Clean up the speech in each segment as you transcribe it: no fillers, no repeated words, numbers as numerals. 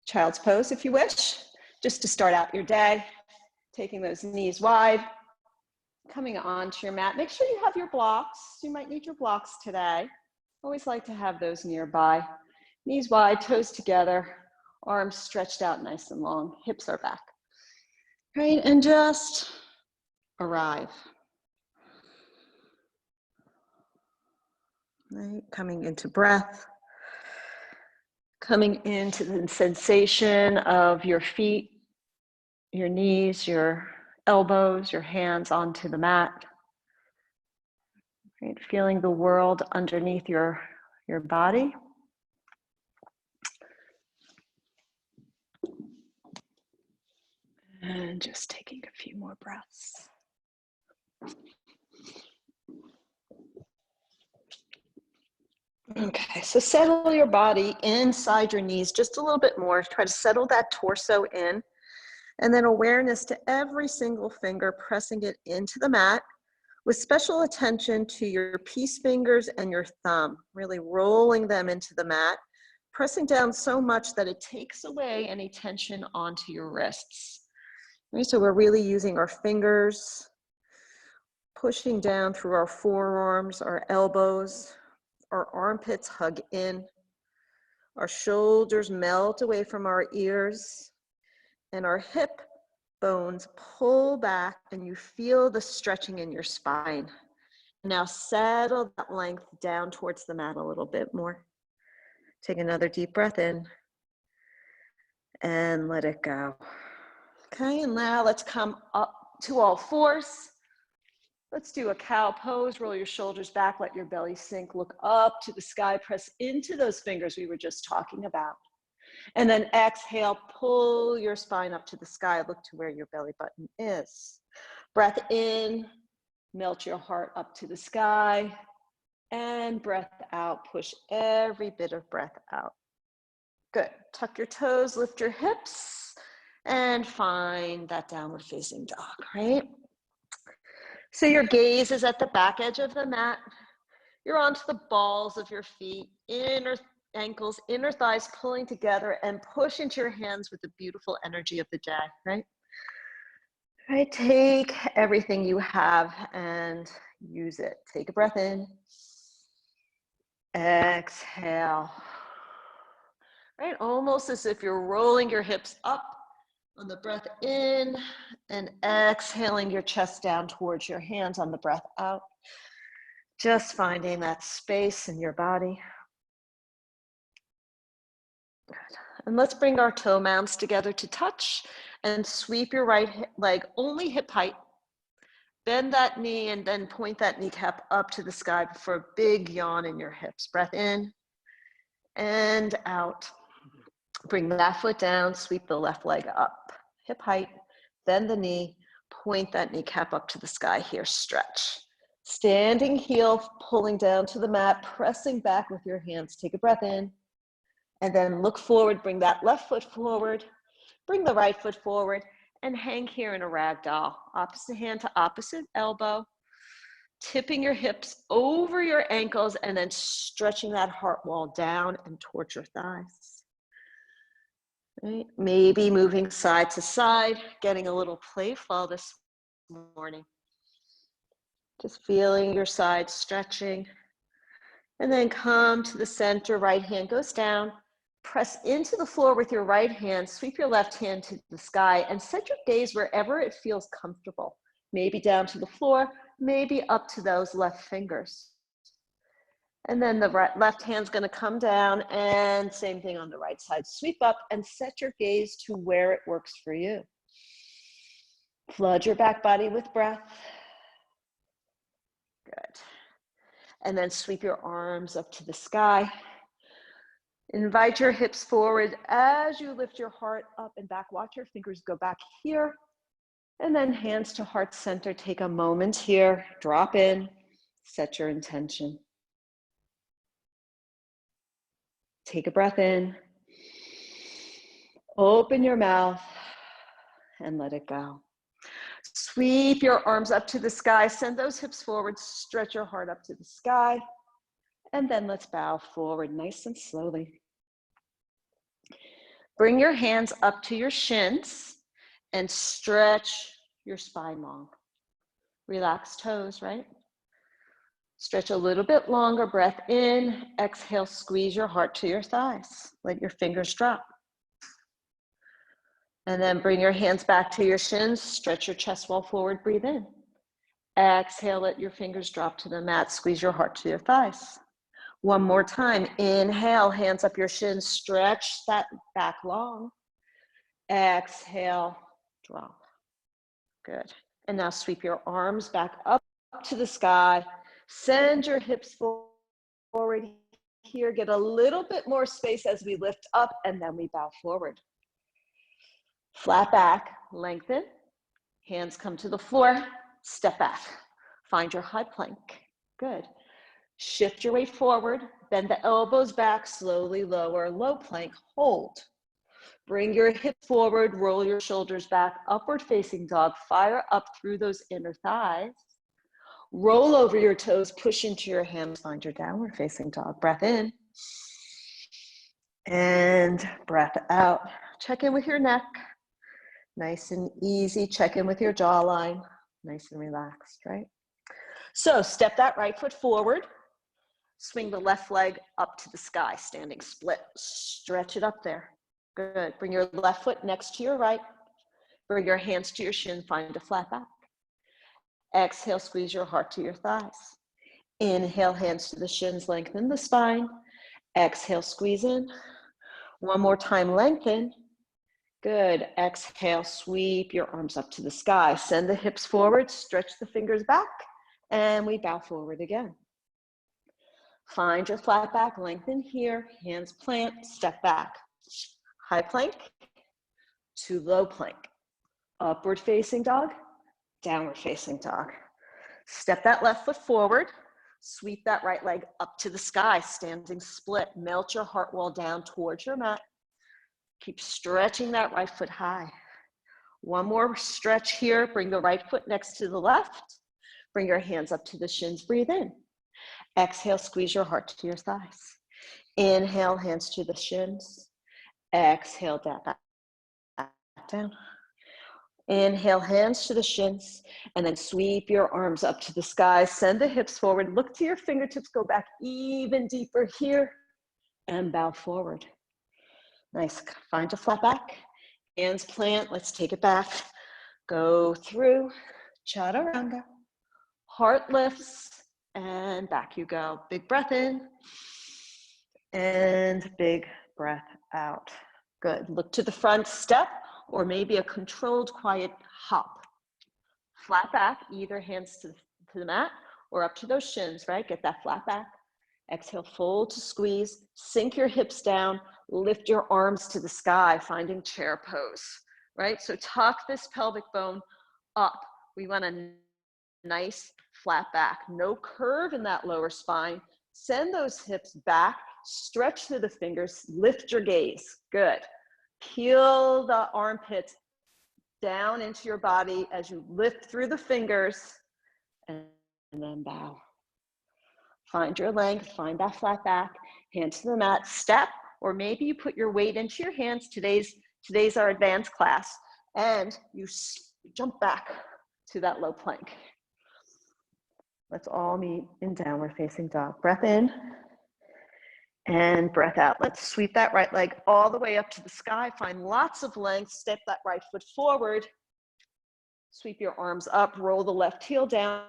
child's pose if you wish, just to start out your day, taking those knees wide, coming onto your mat. Make sure you have your blocks. You might need your blocks today. Always like to have those nearby. Knees wide, toes together, arms stretched out nice and long, hips are back. Right, and just arrive. Right, coming into breath. Coming into the sensation of your feet, your knees, your elbows, your hands onto the mat. Right? Feeling the world underneath your body. And just taking a few more breaths. Okay, so settle your body inside your knees just a little bit more. Try to settle that torso in. And then awareness to every single finger, pressing it into the mat with special attention to your peace fingers and your thumb, really rolling them into the mat, pressing down so much that it takes away any tension onto your wrists. Right, so we're really using our fingers, pushing down through our forearms, our elbows, our armpits hug in, our shoulders melt away from our ears, and our hip bones pull back, and you feel the stretching in your spine. Now settle that length down towards the mat a little bit more. Take another deep breath in and let it go. Okay, and now let's come up to all fours. Let's do a cow pose. Roll your shoulders back, let your belly sink, look up to the sky, press into those fingers we were just talking about. And then exhale, pull your spine up to the sky, look to where your belly button is. Breath in, melt your heart up to the sky, and breath out, push every bit of breath out. Good, tuck your toes, lift your hips, and find that downward facing dog, right? So your gaze is at the back edge of the mat. You're onto the balls of your feet, inner ankles, inner thighs pulling together, and push into your hands with the beautiful energy of the day, right? Right, take everything you have and use it. Take a breath in. Exhale. Right, almost as if you're rolling your hips up on the breath in and exhaling your chest down towards your hands on the breath out. Just finding that space in your body. Good. And let's bring our toe mounds together to touch and sweep your right leg only hip height. Bend that knee and then point that kneecap up to the sky for a big yawn in your hips. Breath in and out. Bring that foot down, sweep the left leg up. Hip height, bend the knee, point that kneecap up to the sky here, stretch. Standing heel, pulling down to the mat, pressing back with your hands. Take a breath in, and then look forward, bring that left foot forward, bring the right foot forward, and hang here in a rag doll. Opposite hand to opposite elbow, tipping your hips over your ankles, and then stretching that heart wall down and towards your thighs. Right? Maybe moving side to side, getting a little playful this morning. Just feeling your side stretching. And then come to the center, right hand goes down. Press into the floor with your right hand, sweep your left hand to the sky, and set your gaze wherever it feels comfortable. Maybe down to the floor, maybe up to those left fingers. And then the left hand's gonna come down, and same thing on the right side. Sweep up and set your gaze to where it works for you. Flood your back body with breath. Good. And then sweep your arms up to the sky. Invite your hips forward as you lift your heart up and back. Watch your fingers go back here. And then hands to heart center. Take a moment here, drop in, set your intention. Take a breath in, open your mouth, and let it go. Sweep your arms up to the sky, send those hips forward, stretch your heart up to the sky, and then let's bow forward nice and slowly. Bring your hands up to your shins and stretch your spine long. Relax toes, right? Stretch a little bit longer, breath in, exhale, squeeze your heart to your thighs. Let your fingers drop. And then bring your hands back to your shins, stretch your chest wall forward, breathe in. Exhale, let your fingers drop to the mat, squeeze your heart to your thighs. One more time, inhale, hands up your shins, stretch that back long. Exhale, drop. Good. And now sweep your arms back up to the sky. Send your hips forward here. Get a little bit more space as we lift up, and then we bow forward. Flat back, lengthen. Hands come to the floor. Step back. Find your high plank. Good. Shift your weight forward. Bend the elbows back. Slowly lower. Low plank. Hold. Bring your hips forward. Roll your shoulders back. Upward facing dog. Fire up through those inner thighs. Roll over your toes. Push into your hands. Find your downward facing dog. Breath in. And breath out. Check in with your neck. Nice and easy. Check in with your jawline. Nice and relaxed, right? So step that right foot forward. Swing the left leg up to the sky, standing split. Stretch it up there. Good. Bring your left foot next to your right. Bring your hands to your shin. Find a flat back. Exhale, squeeze your heart to your thighs. Inhale, hands to the shins, lengthen the spine. Exhale, squeeze in. One more time, lengthen. Good. Exhale, sweep your arms up to the sky. Send the hips forward, stretch the fingers back, and we bow forward again. Find your flat back, lengthen here, hands plant, step back. High plank to low plank. Upward facing dog, downward facing dog. Step that left foot forward, sweep that right leg up to the sky, standing split. Melt your heart wall down towards your mat. Keep stretching that right foot high. One more stretch here. Bring the right foot next to the left. Bring your hands up to the shins. Breathe in. Exhale, squeeze your heart to your thighs. Inhale, hands to the shins. Exhale, back down. Inhale, hands to the shins. And then sweep your arms up to the sky. Send the hips forward. Look to your fingertips. Go back even deeper here. And bow forward. Nice. Find a flat back. Hands plant. Let's take it back. Go through. Chaturanga. Heart lifts. And back you go. Big breath in. And big breath out. Good. Look to the front. Step. Or maybe a controlled, quiet hop. Flat back. Either hands to the mat or up to those shins, right? Get that flat back. Exhale, fold to squeeze. Sink your hips down. Lift your arms to the sky, finding chair pose, right? So tuck this pelvic bone up. We want a nice flat back. No curve in that lower spine. Send those hips back. Stretch through the fingers. Lift your gaze. Good. Peel the armpits down into your body as you lift through the fingers and then bow. Find your length, find that flat back, hand to the mat, step, or maybe you put your weight into your hands. Today's our advanced class, and you jump back to that low plank. Let's all meet in downward facing dog. Breath in and breath out. Let's sweep that right leg all the way up to the sky. Find lots of length, step that right foot forward. Sweep your arms up, roll the left heel down,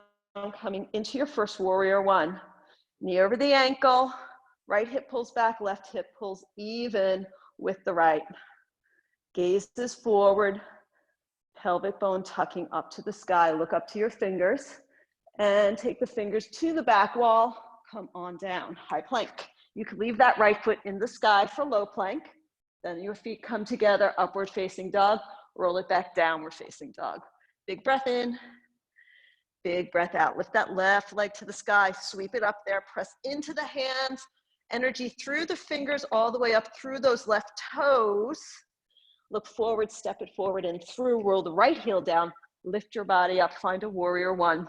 coming into your first warrior one. Knee over the ankle, right hip pulls back, left hip pulls even with the right. Gaze is forward, pelvic bone tucking up to the sky. Look up to your fingers and take the fingers to the back wall. Come on down, high plank. You can leave that right foot in the sky for low plank. Then your feet come together, upward facing dog. Roll it back, downward facing dog. Big breath in. Big breath out. Lift that left leg to the sky. Sweep it up there. Press into the hands. Energy through the fingers all the way up through those left toes. Look forward, step it forward and through. Roll the right heel down. Lift your body up. Find a warrior one.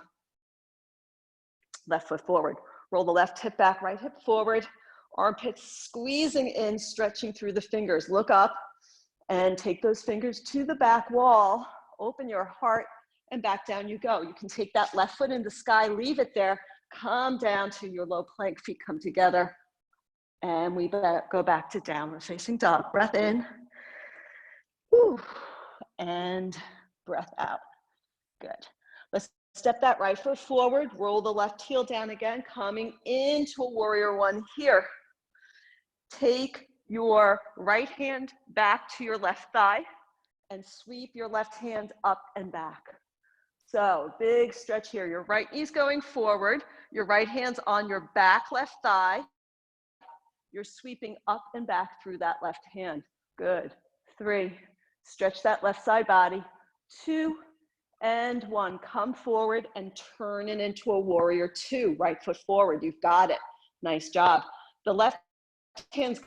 Left foot forward. Roll the left hip back, right hip forward. Armpits squeezing in, stretching through the fingers. Look up. And take those fingers to the back wall, open your heart, and back down you go. You can take that left foot in the sky, leave it there, come down to your low plank, feet come together, and we go back to downward facing dog. Breath in, whew, and breath out. Good. Let's step that right foot forward, roll the left heel down again, coming into warrior one here. Take your right hand back to your left thigh and sweep your left hand up and back. So big stretch here. Your right knee's going forward. Your right hand's on your back left thigh. You're sweeping up and back through that left hand. Good. 3. Stretch that left side body. 2 and 1. Come forward and turn it into a warrior 2. Right foot forward. You've got it. Nice job. The left hand's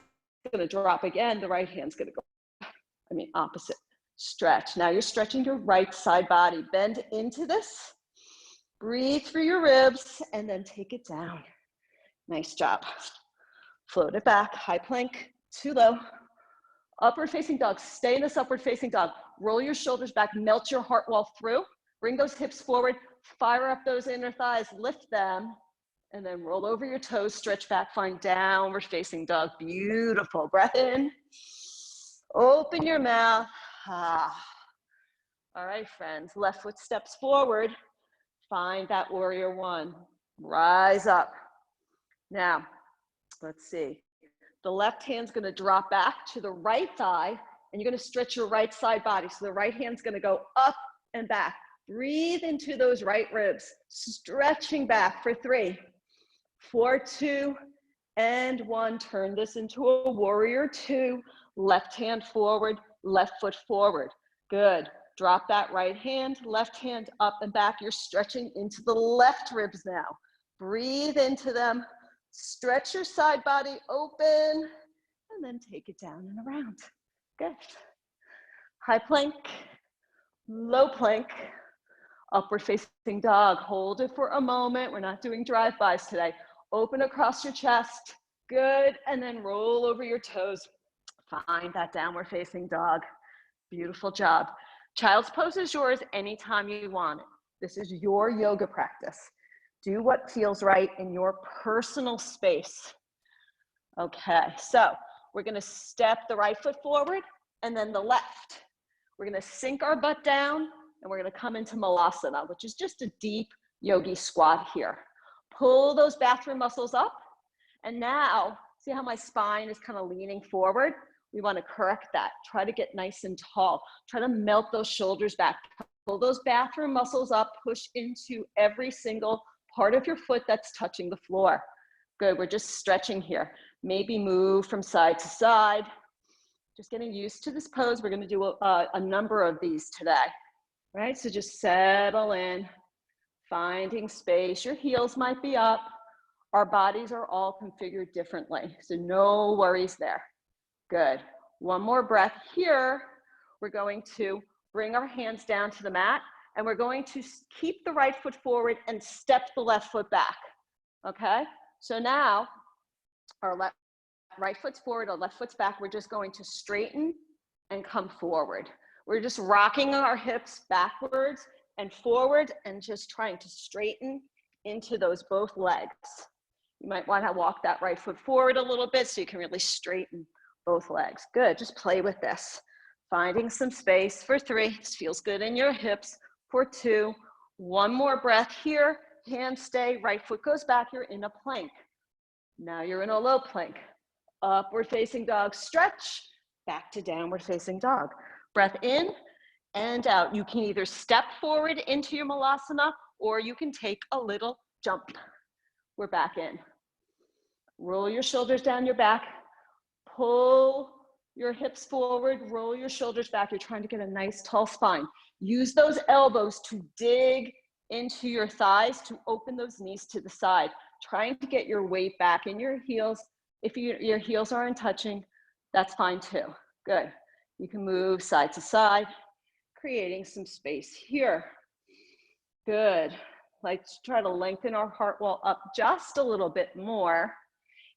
going to drop again. The right hand's going to go, opposite. Stretch. Now you're stretching your right side body. Bend into this. Breathe through your ribs and then take it down. Nice job. Float it back. High plank, too low. Upward facing dog. Stay in this upward facing dog. Roll your shoulders back. Melt your heart wall through. Bring those hips forward. Fire up those inner thighs. Lift them. And then roll over your toes. Stretch back. Find downward facing dog. Beautiful. Breath in. Open your mouth. All right, friends. Left foot steps forward. Find that warrior one. Rise up. Now, let's see. The left hand's going to drop back to the right thigh, and you're going to stretch your right side body. So the right hand's going to go up and back. Breathe into those right ribs. Stretching back for 3, 4, 2, and 1. Turn this into a warrior 2. Left hand forward, left foot forward. Good. Drop that right hand, left hand up and back. You're stretching into the left ribs now. Breathe into them. Stretch your side body open, and then take it down and around. Good. High plank, low plank, upward facing dog. Hold it for a moment. We're not doing drive-bys today. Open across your chest. Good. And then roll over your toes. Find that downward facing dog. Beautiful job. Child's pose is yours anytime you want it. This is your yoga practice. Do what feels right in your personal space. Okay, so we're gonna step the right foot forward and then the left. We're gonna sink our butt down and we're gonna come into Malasana, which is just a deep yogi squat here. Pull those bathroom muscles up. And now, see how my spine is kind of leaning forward? We want to correct that. Try to get nice and tall. Try to melt those shoulders back. Pull those bathroom muscles up. Push into every single part of your foot that's touching the floor. Good. We're just stretching here. Maybe move from side to side. Just getting used to this pose. We're going to do a number of these today. Right? So just settle in. Finding space. Your heels might be up. Our bodies are all configured differently. So no worries there. Good. One more breath here. We're going to bring our hands down to the mat and we're going to keep the right foot forward and step the left foot back. Okay? So now our right foot's forward, our left foot's back. We're just going to straighten and come forward. We're just rocking our hips backwards and forward and just trying to straighten into those both legs. You might want to walk that right foot forward a little bit so you can really straighten both legs. Good, just play with this. Finding some space for 3. This feels good in your hips. For 2, one more breath here. Hands stay, right foot goes back. You're in a plank. Now you're in a low plank. Upward facing dog, stretch. Back to downward facing dog. Breath in and out. You can either step forward into your Malasana or you can take a little jump. We're back in. Roll your shoulders down your back. Pull your hips forward, roll your shoulders back. You're trying to get a nice tall spine. Use those elbows to dig into your thighs to open those knees to the side. Trying to get your weight back in your heels. If your heels aren't touching, that's fine too. Good. You can move side to side, creating some space here. Good. Let's try to lengthen our heart wall up just a little bit more.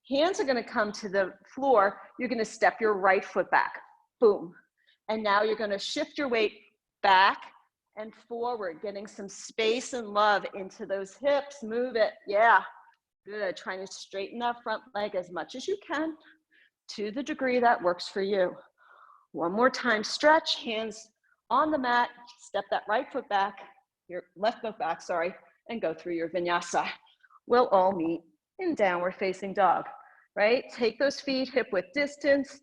Hands are going to come to the floor. You're going to step your right foot back. Boom. And now you're gonna shift your weight back and forward, getting some space and love into those hips. Move it, yeah, good. Trying to straighten that front leg as much as you can to the degree that works for you. One more time, stretch, hands on the mat, step that right foot back, your left foot back, sorry, and go through your vinyasa. We'll all meet in downward facing dog, right? Take those feet hip width distance,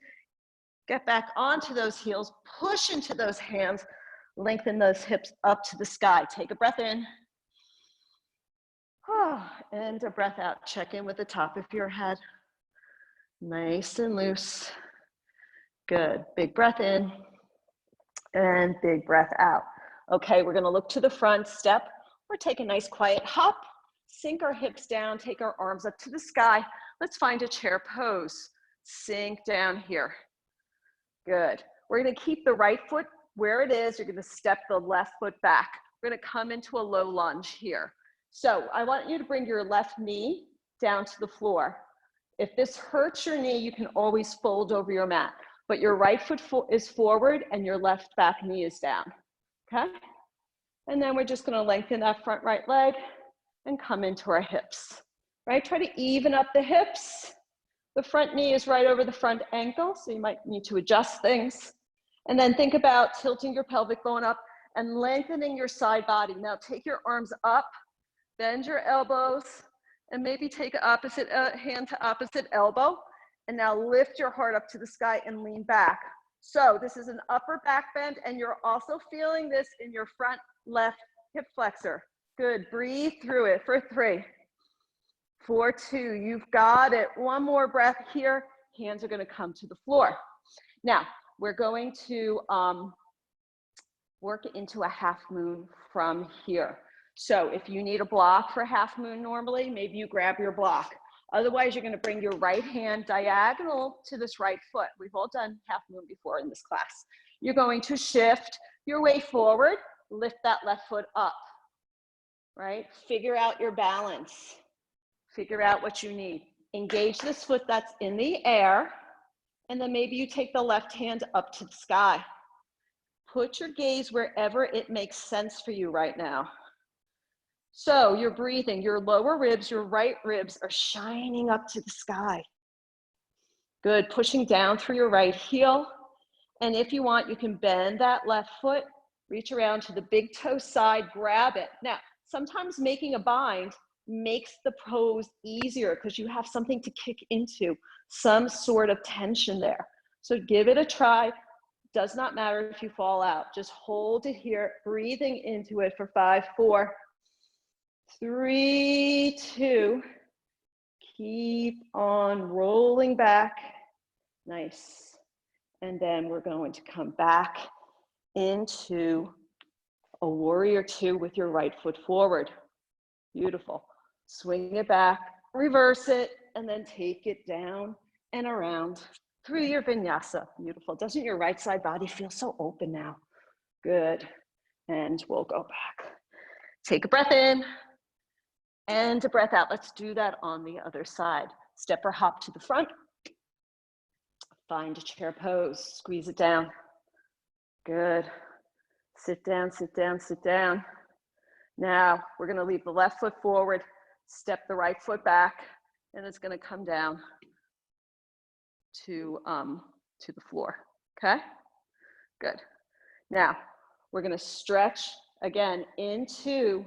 get back onto those heels, push into those hands, lengthen those hips up to the sky. Take a breath in. And a breath out. Check in with the top of your head. Nice and loose. Good. Big breath in and big breath out. Okay, we're gonna look to the front, step, or take a nice quiet hop, sink our hips down, take our arms up to the sky. Let's find a chair pose. Sink down here. Good. We're gonna keep the right foot where it is. You're gonna step the left foot back. We're gonna come into a low lunge here. So I want you to bring your left knee down to the floor. If this hurts your knee, you can always fold over your mat, but your right foot is forward and your left back knee is down, okay? And then we're just gonna lengthen that front right leg and come into our hips, right? Try to even up the hips. The front knee is right over the front ankle, so you might need to adjust things. And then think about tilting your pelvic bone up and lengthening your side body. Now take your arms up, bend your elbows, and maybe take an opposite hand to opposite elbow. And now lift your heart up to the sky and lean back. So this is an upper back bend, and you're also feeling this in your front left hip flexor. Good, breathe through it for 3, 4, 2, you've got it. One more breath here. Hands are gonna come to the floor. Now, we're going to work into a half moon from here. So if you need a block for half moon normally, maybe you grab your block. Otherwise, you're gonna bring your right hand diagonal to this right foot. We've all done half moon before in this class. You're going to shift your way forward, lift that left foot up, right? Figure out your balance. Figure out what you need. Engage this foot that's in the air, and then maybe you take the left hand up to the sky. Put your gaze wherever it makes sense for you right now. So you're breathing, your lower ribs, your right ribs are shining up to the sky. Good, pushing down through your right heel. And if you want, you can bend that left foot, reach around to the big toe side, grab it. Now, sometimes making a bind makes the pose easier because you have something to kick into, some sort of tension there. So give it a try. Does not matter if you fall out. Just hold it here, breathing into it for 5, 4, 3, 2. Keep on rolling back. Nice. And then we're going to come back into a warrior 2 with your right foot forward. Beautiful. Swing it back, reverse it, and then take it down and around through your vinyasa. Beautiful. Doesn't your right side body feel so open now? Good. And we'll go back. Take a breath in and a breath out. Let's do that on the other side. Step or hop to the front. Find a chair pose. Squeeze it down. Good. Sit down, sit down, sit down. Now we're going to leave the left foot forward, step the right foot back, and it's going to come down to the floor. Okay? Good. Now we're going to stretch again into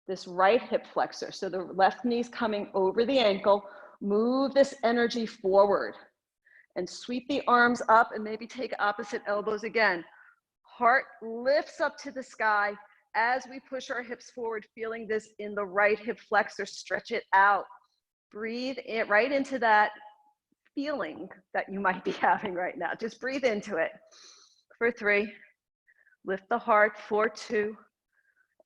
this right hip flexor. So the left knee's coming over the ankle. Move this energy forward and sweep the arms up and maybe take opposite elbows again. Heart lifts up to the sky as we push our hips forward, feeling this in the right hip flexor. Stretch it out. Breathe it right into that feeling that you might be having right now. Just breathe into it. For 3, lift the heart. 4, 2,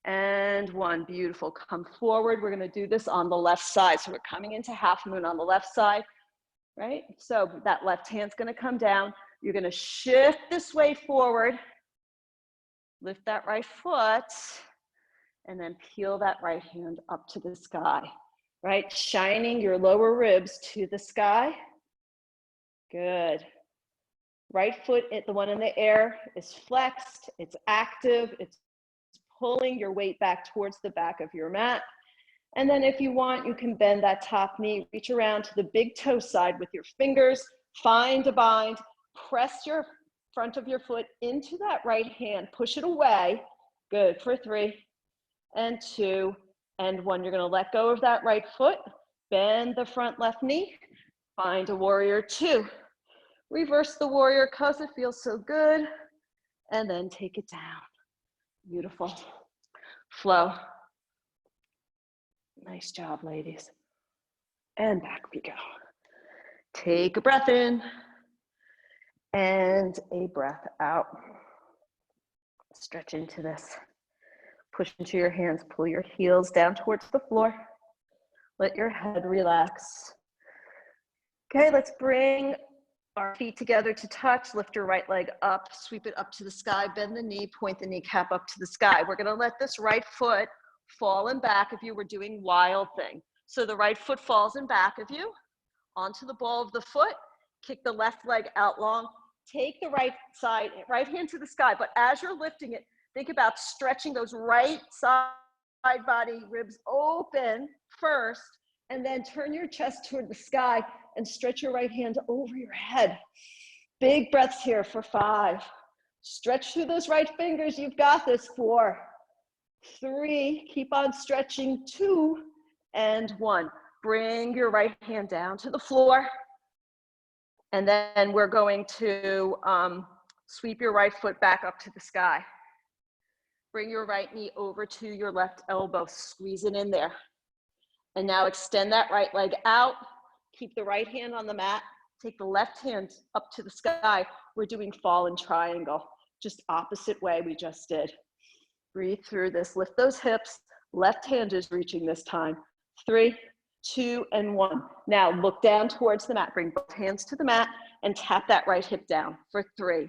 and 1. Beautiful. Come forward. We're going to do this on the left side. So we're coming into half moon on the left side, right? So that left hand's going to come down. You're going to shift this way forward. Lift that right foot, and then peel that right hand up to the sky, right? Shining your lower ribs to the sky. Good. Right foot, the one in the air, is flexed, it's active, it's pulling your weight back towards the back of your mat. And then if you want, you can bend that top knee, reach around to the big toe side with your fingers, find a bind, press your front of your foot into that right hand, push it away. Good, for 3 and 2 and 1. You're gonna let go of that right foot, bend the front left knee, find a warrior 2. Reverse the warrior because it feels so good, and then take it down. Beautiful. Flow. Nice job, ladies. And back we go. Take a breath in and a breath out. Stretch into this. Push into your hands, pull your heels down towards the floor. Let your head relax. Okay, let's bring our feet together to touch. Lift your right leg up, sweep it up to the sky, bend the knee, point the kneecap up to the sky. We're gonna let this right foot fall in back of you. We're doing wild thing. So the right foot falls in back of you, onto the ball of the foot, kick the left leg out long, take the right hand to the sky, but as you're lifting it, think about stretching those right side body ribs open first, and then turn your chest toward the sky and stretch your right hand over your head. Big breaths here for 5. Stretch through those right fingers. You've got this. 4, 3, keep on stretching. 2 and 1. Bring your right hand down to the floor. And then we're going to sweep your right foot back up to the sky. Bring your right knee over to your left elbow. Squeeze it in there. And now extend that right leg out. Keep the right hand on the mat. Take the left hand up to the sky. We're doing fallen triangle, just opposite way we just did. Breathe through this. Lift those hips. Left hand is reaching this time. 3, 2, and 1. Now look down towards the mat. Bring both hands to the mat and tap that right hip down for 3,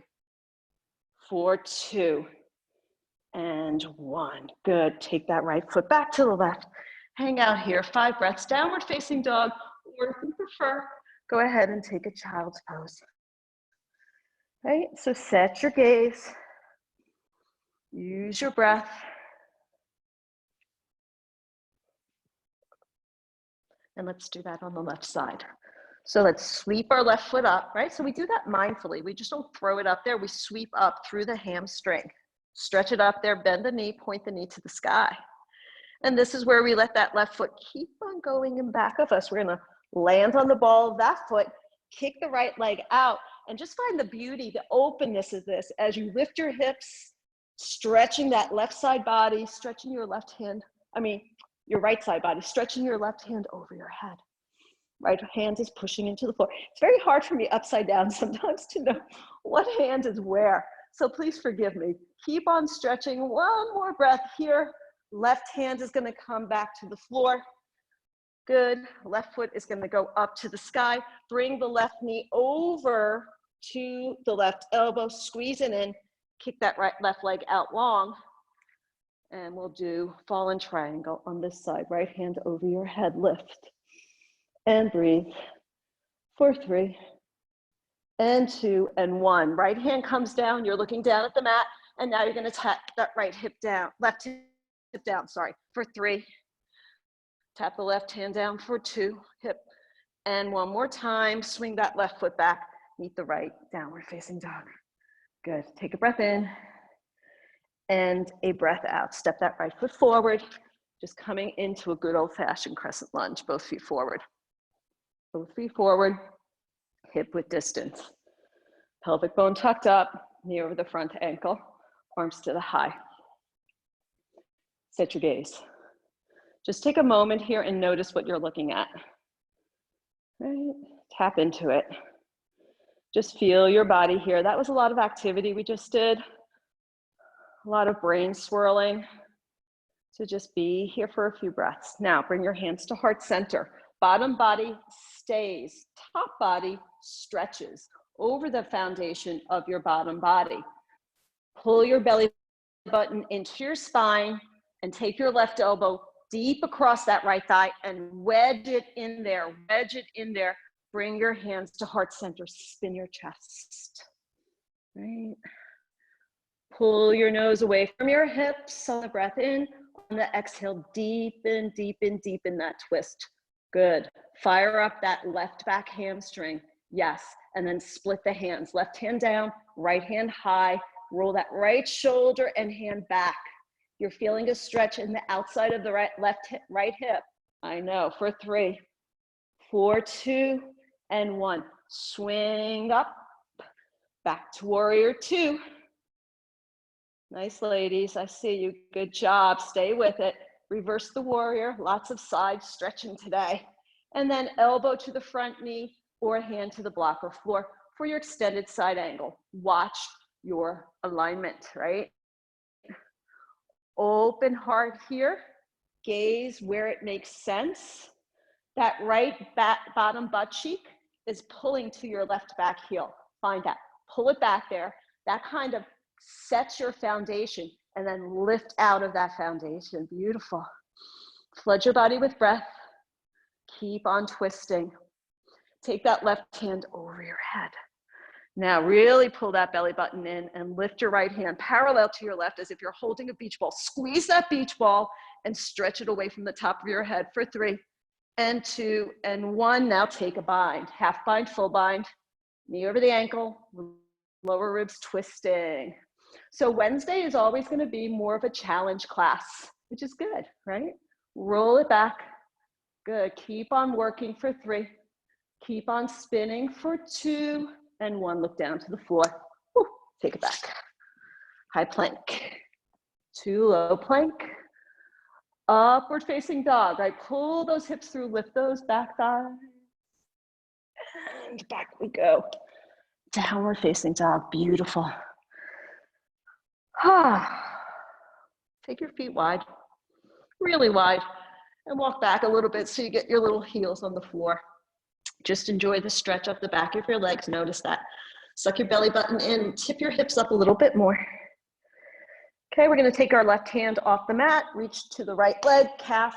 4, 2, and 1. Good. Take that right foot back to the left. Hang out here. 5 breaths. Downward facing dog, or if you prefer, go ahead and take a child's pose. Right? So set your gaze. Use your breath. And let's do that on the left side. So let's sweep our left foot up, right? So we do that mindfully. We just don't throw it up there. We sweep up through the hamstring. Stretch it up there, bend the knee, point the knee to the sky. And this is where we let that left foot keep on going in back of us. We're gonna land on the ball of that foot, kick the right leg out, and just find the beauty, the openness of this as you lift your hips, stretching that left side body, stretching your your right side body, stretching your left hand over your head. Right hand is pushing into the floor. It's very hard for me upside down sometimes to know what hand is where. So please forgive me. Keep on stretching. One more breath here. Left hand is gonna come back to the floor. Good. Left foot is gonna go up to the sky. Bring the left knee over to the left elbow. Squeeze it in. Kick that left leg out long. And we'll do fallen triangle on this side. Right hand over your head. Lift. And breathe. For 3, and 2, and 1. Right hand comes down. You're looking down at the mat. And now you're gonna tap that right hip down, left hip down, sorry, for 3. Tap the left hand down for 2, hip. And one more time, swing that left foot back, meet the right, downward facing dog. Good, take a breath in and a breath out. Step that right foot forward, just coming into a good old fashioned crescent lunge, both feet forward. Both feet forward, hip width distance. Pelvic bone tucked up, knee over the front ankle, arms to the high. Set your gaze. Just take a moment here and notice what you're looking at. Right? Tap into it. Just feel your body here. That was a lot of activity we just did. A lot of brain swirling. So just be here for a few breaths. Now bring your hands to heart center. Bottom body stays. Top body stretches over the foundation of your bottom body. Pull your belly button into your spine and take your left elbow deep across that right thigh and wedge it in there, wedge it in there. Bring your hands to heart center, spin your chest. right? Pull your nose away from your hips on the breath in. On the exhale, deepen, deepen, deepen that twist. Good. Fire up that left back hamstring. Yes. And then split the hands. Left hand down, right hand high. Roll that right shoulder and hand back. You're feeling a stretch in the outside of the right hip. I know. For 3, 4, 2, and 1. Swing up. Back to warrior 2. Nice, ladies. I see you. Good job. Stay with it. Reverse the warrior. Lots of side stretching today. And then elbow to the front knee or hand to the block or floor for your extended side angle. Watch your alignment, right? Open heart here. Gaze where it makes sense. That right bottom butt cheek is pulling to your left back heel. Find that. Pull it back there. That kind of sets your foundation, and then lift out of that foundation. Beautiful. Flood your body with breath. Keep on twisting. Take that left hand over your head. Now really pull that belly button in and lift your right hand parallel to your left as if you're holding a beach ball. Squeeze that beach ball and stretch it away from the top of your head for 3 and 2 and 1. Now take a bind. Half bind, full bind. Knee over the ankle, lower ribs twisting. So Wednesday is always going to be more of a challenge class, which is good, right? Roll it back. Good. Keep on working for 3. Keep on spinning for 2 and 1. Look down to the floor. Woo. Take it back. High plank. 2, low plank. Upward facing dog. I pull those hips through, lift those back thighs. And back we go. Downward facing dog. Beautiful. Take your feet wide, really wide, and walk back a little bit so you get your little heels on the floor. Just enjoy the stretch up the back of your legs. Notice that. Suck your belly button in, tip your hips up a little bit more. Okay, we're going to take our left hand off the mat, reach to the right leg, calf,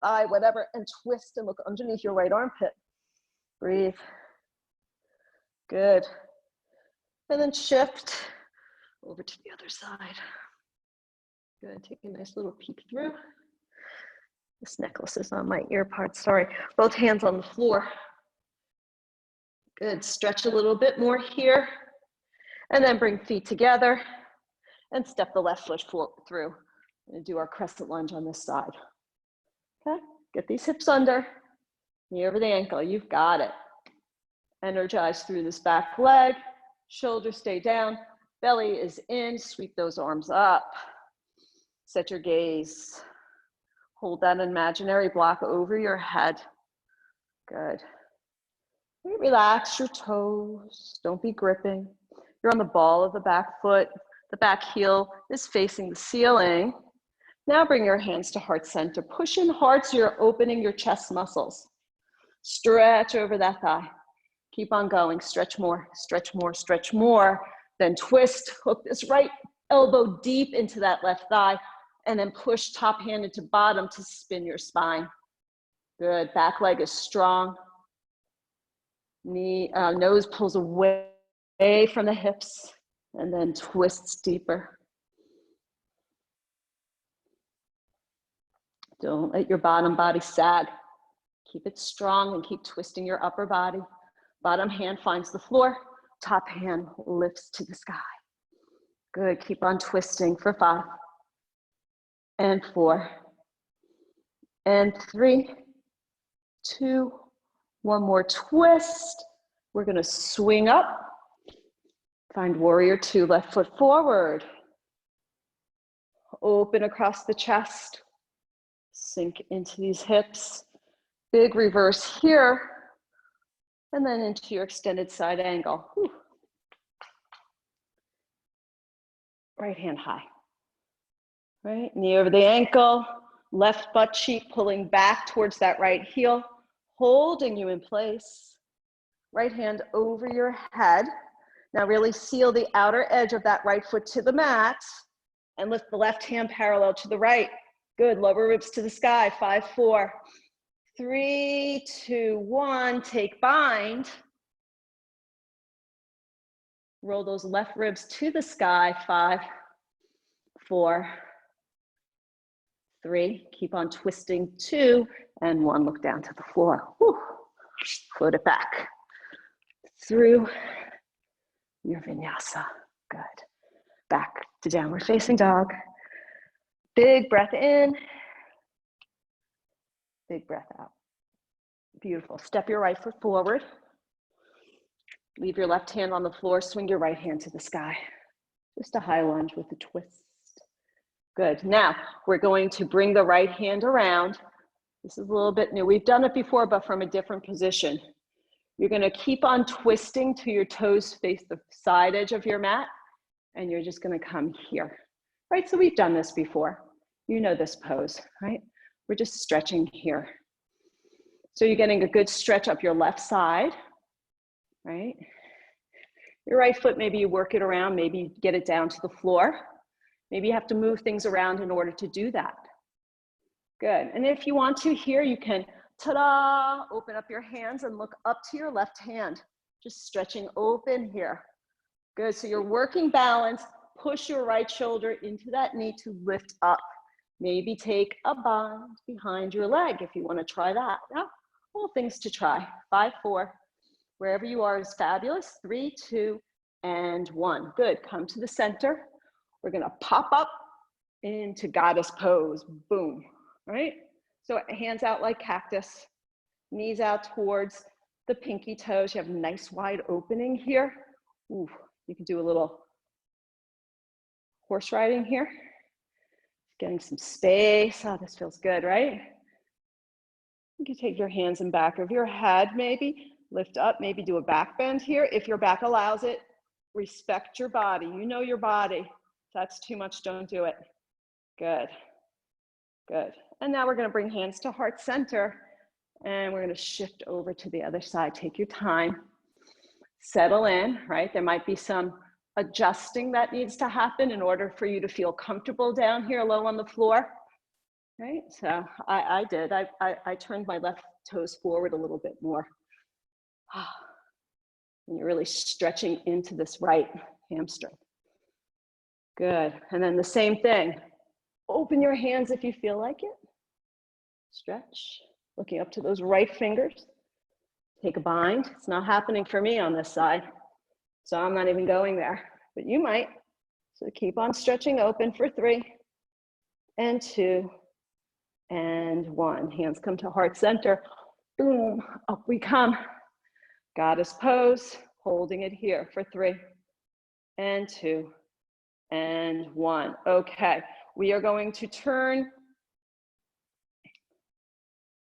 thigh, whatever, and twist and look underneath your right armpit. Breathe. Good. And then shift over to the other side. Good, take a nice little peek through. This necklace is on my ear part, sorry. Both hands on the floor. Good, stretch a little bit more here. And then bring feet together and step the left foot through. We're gonna do our crescent lunge on this side. Okay, get these hips under, knee over the ankle, you've got it. Energize through this back leg, shoulders stay down, belly is in, sweep those arms up. Set your gaze. Hold that imaginary block over your head. Good. Relax your toes. Don't be gripping. You're on the ball of the back foot. The back heel is facing the ceiling. Now bring your hands to heart center. Push in hard so you're opening your chest muscles. Stretch over that thigh. Keep on going. Stretch more, stretch more, stretch more. Then twist. Hook this right elbow deep into that left thigh. And then push top hand into bottom to spin your spine. Good. Back leg is strong. Knee, nose pulls away from the hips and then twists deeper. Don't let your bottom body sag. Keep it strong and keep twisting your upper body. Bottom hand finds the floor. Top hand lifts to the sky. Good. Keep on twisting for 5 and 4 and 3, 2, 1 more twist. We're going to swing up. Find warrior 2, left foot forward. Open across the chest. Sink into these hips. Big reverse here. And then into your extended side angle. Whew. Right hand high. Right, knee over the ankle. Left butt cheek pulling back towards that right heel. Holding you in place. Right hand over your head. Now really seal the outer edge of that right foot to the mat and lift the left hand parallel to the right. Good, lower ribs to the sky. 5, 4, 3, 2, 1. Take bind. Roll those left ribs to the sky. 5, 4, 3. Keep on twisting. 2 and 1. Look down to the floor. Whew. Float it back through your vinyasa. Good. Back to downward facing dog. Big breath in. Big breath out. Beautiful. Step your right foot forward. Leave your left hand on the floor. Swing your right hand to the sky. Just a high lunge with a twist. Good. Now, we're going to bring the right hand around. This is a little bit new. We've done it before, but from a different position. You're going to keep on twisting till your toes face the side edge of your mat, and you're just going to come here. Right? So we've done this before. You know this pose, right? We're just stretching here. So you're getting a good stretch up your left side, right? Your right foot, maybe you work it around, maybe get it down to the floor. Maybe you have to move things around in order to do that. Good. And if you want to here, you can ta-da, open up your hands and look up to your left hand, just stretching open here. Good. So you're working balance. Push your right shoulder into that knee to lift up. Maybe take a bind behind your leg if you want to try that. Yeah, all things to try. 5, 4. Wherever you are is fabulous. 3, 2, and 1. Good. Come to the center. We're going to pop up into goddess pose. Boom. Right? So hands out like cactus. Knees out towards the pinky toes. You have a nice wide opening here. Ooh, you can do a little horse riding here. Getting some space. Oh, this feels good, right? You can take your hands in back of your head, maybe. Lift up, maybe do a back bend here. If your back allows it, respect your body. You know your body. If that's too much, don't do it. Good. Good. And now we're going to bring hands to heart center. And we're going to shift over to the other side. Take your time. Settle in, right? There might be some adjusting that needs to happen in order for you to feel comfortable down here low on the floor, right? So I did. I turned my left toes forward a little bit more. And you're really stretching into this right hamstring. Good. And then the same thing. Open your hands if you feel like it. Stretch. Looking up to those right fingers. Take a bind. It's not happening for me on this side. So I'm not even going there, but you might. So keep on stretching open for 3, and 2, and 1. Hands come to heart center. Boom, up we come. Goddess pose, holding it here for 3, and 2, and 1. Okay, we are going to turn.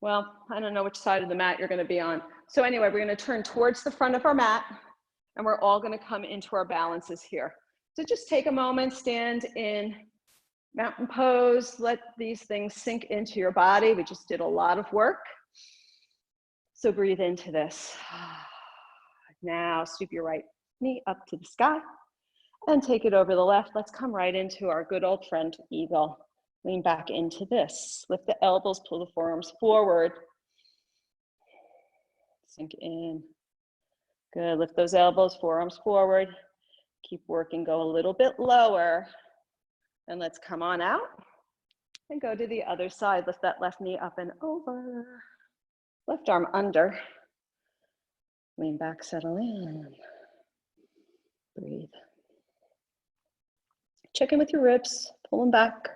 Well, I don't know which side of the mat you're going to be on. So anyway, we're going to turn towards the front of our mat. And we're all going to come into our balances here. So just take a moment, stand in mountain pose. Let these things sink into your body. We just did a lot of work. So breathe into this. Now sweep your right knee up to the sky and take it over the left. Let's come right into our good old friend eagle. Lean back into this. Lift the elbows, pull the forearms forward. Sink in. Good, lift those elbows, forearms forward. Keep working, go a little bit lower. And let's come on out and go to the other side. Lift that left knee up and over. Left arm under. Lean back, settle in. Breathe. Check in with your ribs, pull them back.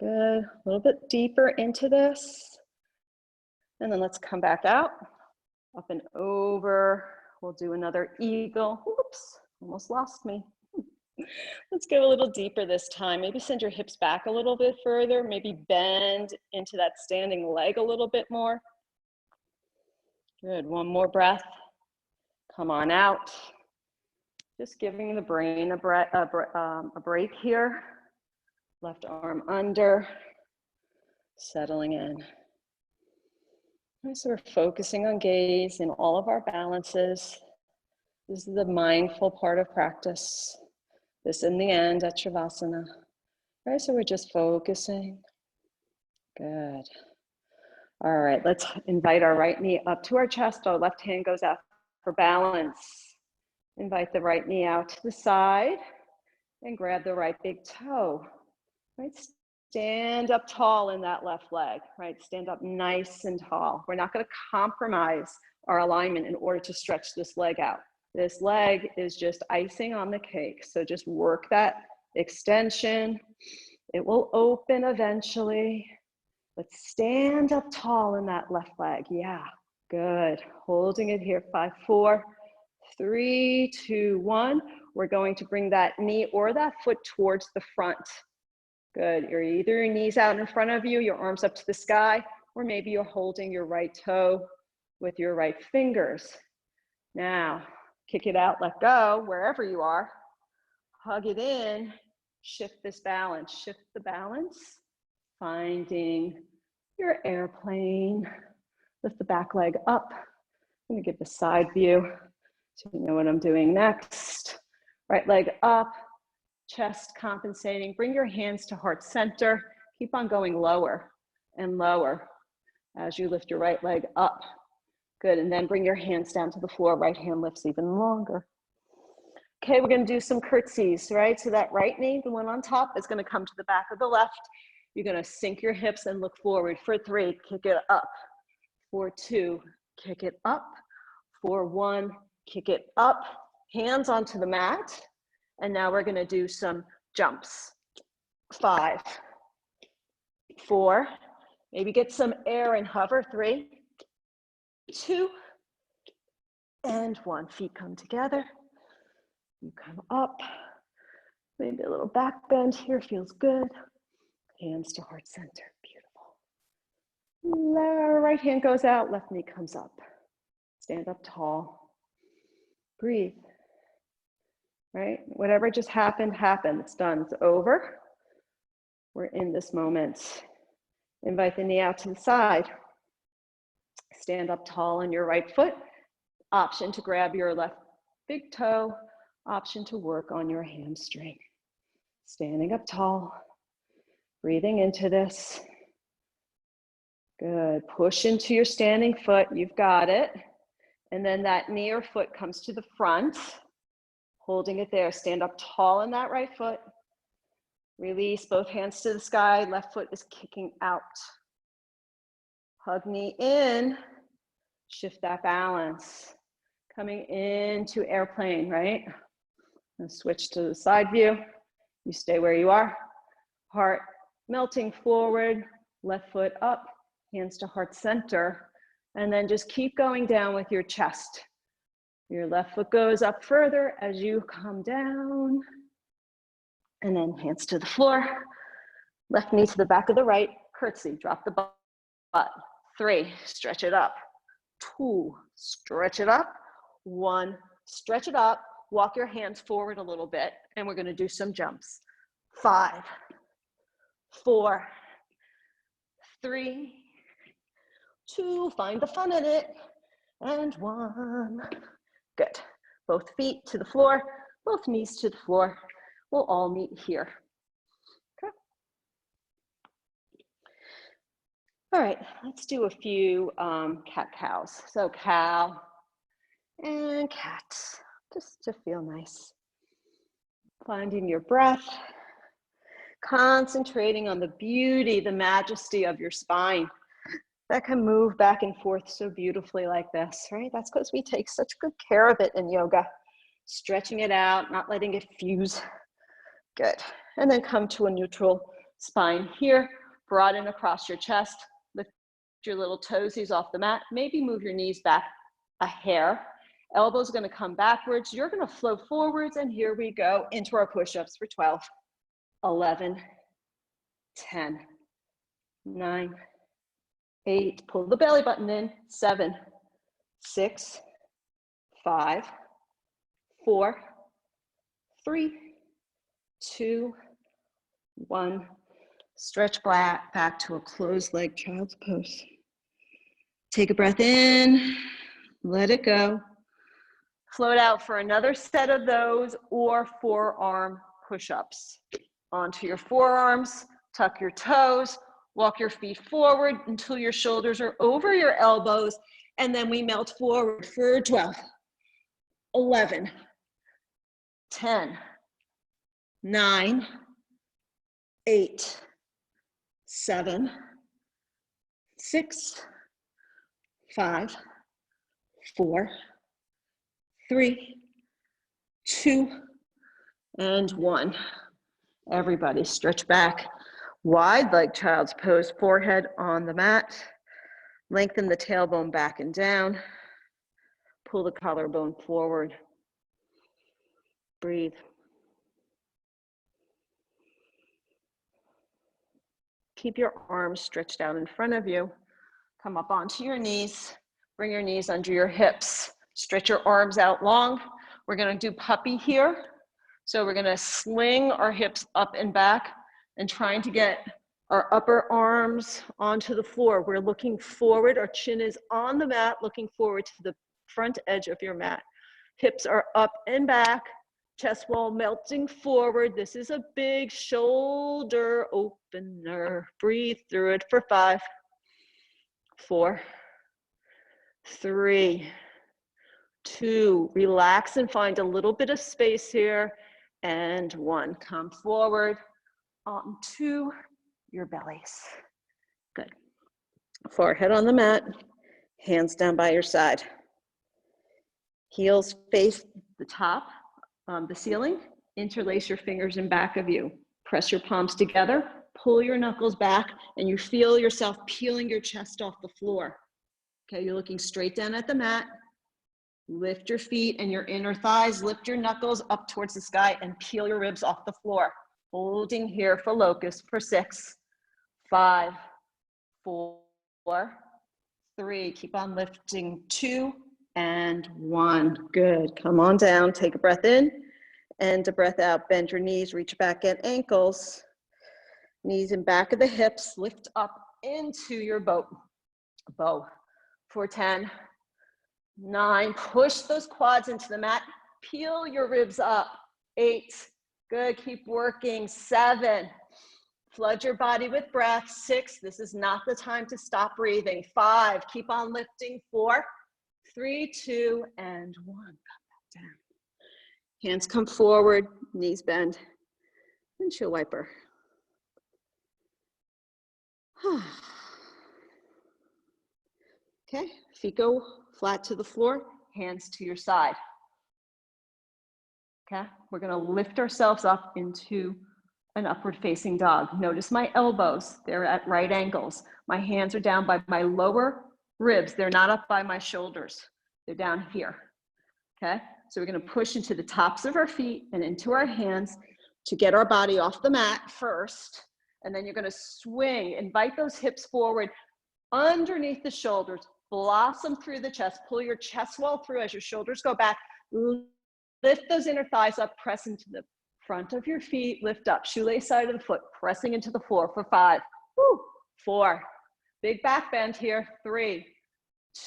Good, a little bit deeper into this. And then let's come back out. Up and over. We'll do another eagle. Whoops, almost lost me. Let's go a little deeper this time. Maybe send your hips back a little bit further. Maybe bend into that standing leg a little bit more. Good, one more breath. Come on out. Just giving the brain a break here. Left arm under. Settling in. So we're focusing on gaze in all of our balances. This is the mindful part of practice. This in the end at Shavasana. All right, so we're just focusing. Good. All right, let's invite our right knee up to our chest. Our left hand goes out for balance. Invite the right knee out to the side and grab the right big toe, right? Stand up tall in that left leg, right? Stand up nice and tall. We're not gonna compromise our alignment in order to stretch this leg out. This leg is just icing on the cake. So just work that extension. It will open eventually, but stand up tall in that left leg. Yeah, good. Holding it here, 5, 4, 3, 2, 1. We're going to bring that knee or that foot towards the front. Good, you're either your knees out in front of you, your arms up to the sky, or maybe you're holding your right toe with your right fingers. Now, kick it out, let go, wherever you are. Hug it in, shift this balance, shift the balance, finding your airplane. Lift the back leg up. I'm gonna give the side view so you know what I'm doing next. Right leg up, chest compensating. Bring your hands to heart center. Keep on going lower and lower as you lift your right leg up. Good, and then bring your hands down to the floor. Right hand lifts even longer. Okay, we're gonna do some curtsies, right? So that right knee, the one on top, is gonna come to the back of the left. You're gonna sink your hips and look forward. For 3, kick it up. For 2, kick it up. For 1, kick it up. Hands onto the mat. And now we're gonna do some jumps. 5, 4, maybe get some air and hover. 3, 2, and 1. Feet come together. You come up. Maybe a little back bend here, feels good. Hands to heart center, beautiful. Right hand goes out, left knee comes up. Stand up tall. Breathe. Right? Whatever just happened, happened. It's done, it's over. We're in this moment. Invite the knee out to the side. Stand up tall on your right foot. Option to grab your left big toe. Option to work on your hamstring. Standing up tall. Breathing into this. Good. Push into your standing foot. You've got it. And then that knee or foot comes to the front. Holding it there. Stand up tall in that right foot. Release both hands to the sky. Left foot is kicking out. Hug knee in. Shift that balance. Coming into airplane, right? And switch to the side view. You stay where you are. Heart melting forward. Left foot up. Hands to heart center. And then just keep going down with your chest. Your left foot goes up further as you come down. And then hands to the floor. Left knee to the back of the right. Curtsy, drop the butt. 3, stretch it up. 2, stretch it up. 1, stretch it up. Walk your hands forward a little bit. And we're gonna do some jumps. 5, 4, 3, 2, find the fun in it. And 1. Good. Both feet to the floor, both knees to the floor. We'll all meet here. Okay. All right, let's do a few cat-cows. So cow and cat, just to feel nice. Finding your breath, concentrating on the beauty, the majesty of your spine. That can move back and forth so beautifully like this, right? That's because we take such good care of it in yoga. Stretching it out, not letting it fuse. Good. And then come to a neutral spine here. Broaden across your chest. Lift your little toesies off the mat. Maybe move your knees back a hair. Elbows going to come backwards. You're going to flow forwards. And here we go into our push-ups for 12, 11, 10, 9, 8, pull the belly button in, 7, 6, 5, 4, 3, 2, 1. Stretch back to a closed leg child's pose. Take a breath in, let it go. Float out for another set of those or forearm push-ups. Onto your forearms, tuck your toes, walk your feet forward until your shoulders are over your elbows, and then we melt forward for 12, 11, 10, 9, 8, 7, 6, 5, 4, 3, 2, and 1. Everybody stretch back. Wide leg child's pose, forehead on the mat. Lengthen the tailbone back and down. Pull the collarbone forward. Breathe. Keep your arms stretched out in front of you. Come up onto your knees. Bring your knees under your hips. Stretch your arms out long. We're gonna do puppy here. So we're gonna sling our hips up and back and trying to get our upper arms onto the floor. We're looking forward. Our chin is on the mat, looking forward to the front edge of your mat. Hips are up and back. Chest wall melting forward. This is a big shoulder opener. Breathe through it for 5, 4, 3, 2. Relax and find a little bit of space here. And 1. Come forward onto your bellies. Good. Forehead on the mat. Hands down by your side. Heels face the top. The ceiling, interlace your fingers in back of you. Press your palms together, pull your knuckles back, and you feel yourself peeling your chest off the floor. Okay, you're looking straight down at the mat. Lift your feet and your inner thighs, lift your knuckles up towards the sky and peel your ribs off the floor. Holding here for locust for 6, 5, 4, 3. Keep on lifting. 2, and 1. Good. Come on down. Take a breath in and a breath out. Bend your knees, reach back at ankles. Knees in back of the hips. Lift up into your bow. For 10, 9. Push those quads into the mat. Peel your ribs up. 8. Good. Keep working. 7. Flood your body with breath. 6. This is not the time to stop breathing. 5. Keep on lifting. 4, 3, 2, and 1. Come back down. Hands come forward, knees bend. Windshield wiper. Okay, feet go flat to the floor, hands to your side. Okay, we're gonna lift ourselves up into an upward facing dog. Notice my elbows, they're at right angles. My hands are down by my lower ribs. They're not up by my shoulders. They're down here, okay? So we're gonna push into the tops of our feet and into our hands to get our body off the mat first. And then you're gonna swing, invite those hips forward underneath the shoulders, blossom through the chest, pull your chest wall through as your shoulders go back. Lift those inner thighs up, press into the front of your feet, lift up, shoelace side of the foot, pressing into the floor for 5, 4, big back bend here, 3,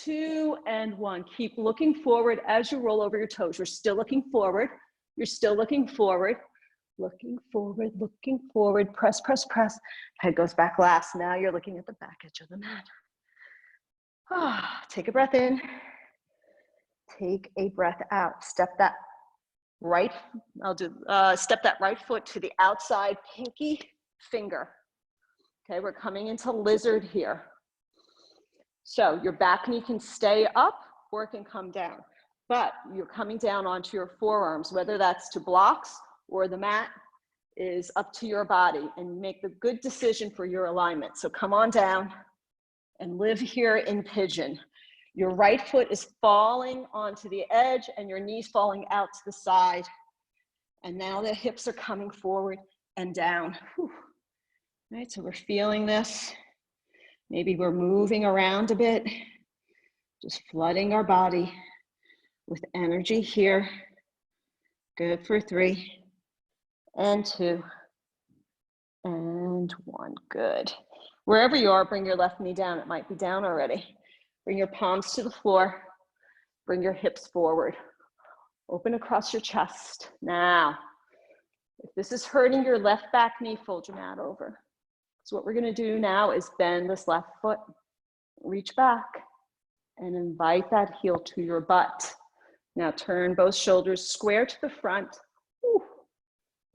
2, and 1. Keep looking forward as you roll over your toes. You're still looking forward. You're still looking forward. Looking forward, looking forward. Press, press, press. Head goes back last. Now you're looking at the back edge of the mat. Take a breath in. Take a breath out. Step that right foot to the outside pinky finger. Okay, we're coming into lizard here. So your back knee can stay up or it can come down, but you're coming down onto your forearms, whether that's to blocks or the mat is up to your body, and make the good decision for your alignment. So come on down and live here in pigeon. Your right foot is falling onto the edge and your knees falling out to the side. And now the hips are coming forward and down. Whew. Right, so we're feeling this. Maybe we're moving around a bit, just flooding our body with energy here. Good for 3, and 2, and 1. Good. Wherever you are, bring your left knee down. It might be down already. Bring your palms to the floor. Bring your hips forward. Open across your chest. Now, if this is hurting your left back knee, fold your mat over. So what we're gonna do now is bend this left foot, reach back, and invite that heel to your butt. Now turn both shoulders square to the front,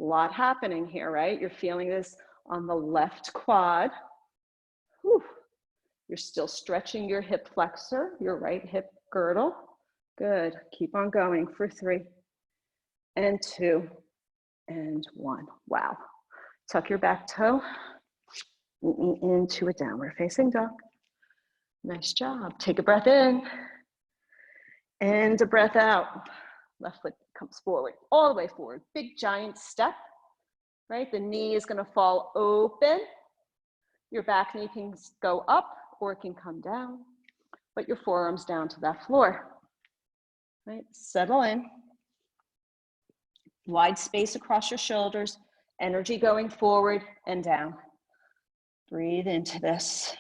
lot happening here, right? You're feeling this on the left quad. Whew. You're still stretching your hip flexor, your right hip girdle. Good. Keep on going for 3 and 2 and 1. Wow. Tuck your back toe into a downward facing dog. Nice job. Take a breath in and a breath out. Left foot comes forward, all the way forward. Big giant step, right? The knee is going to fall open. Your back knee can go up or it can come down, but your forearms down to that floor, right? Settle in. Wide space across your shoulders, energy going forward and down. Breathe into this,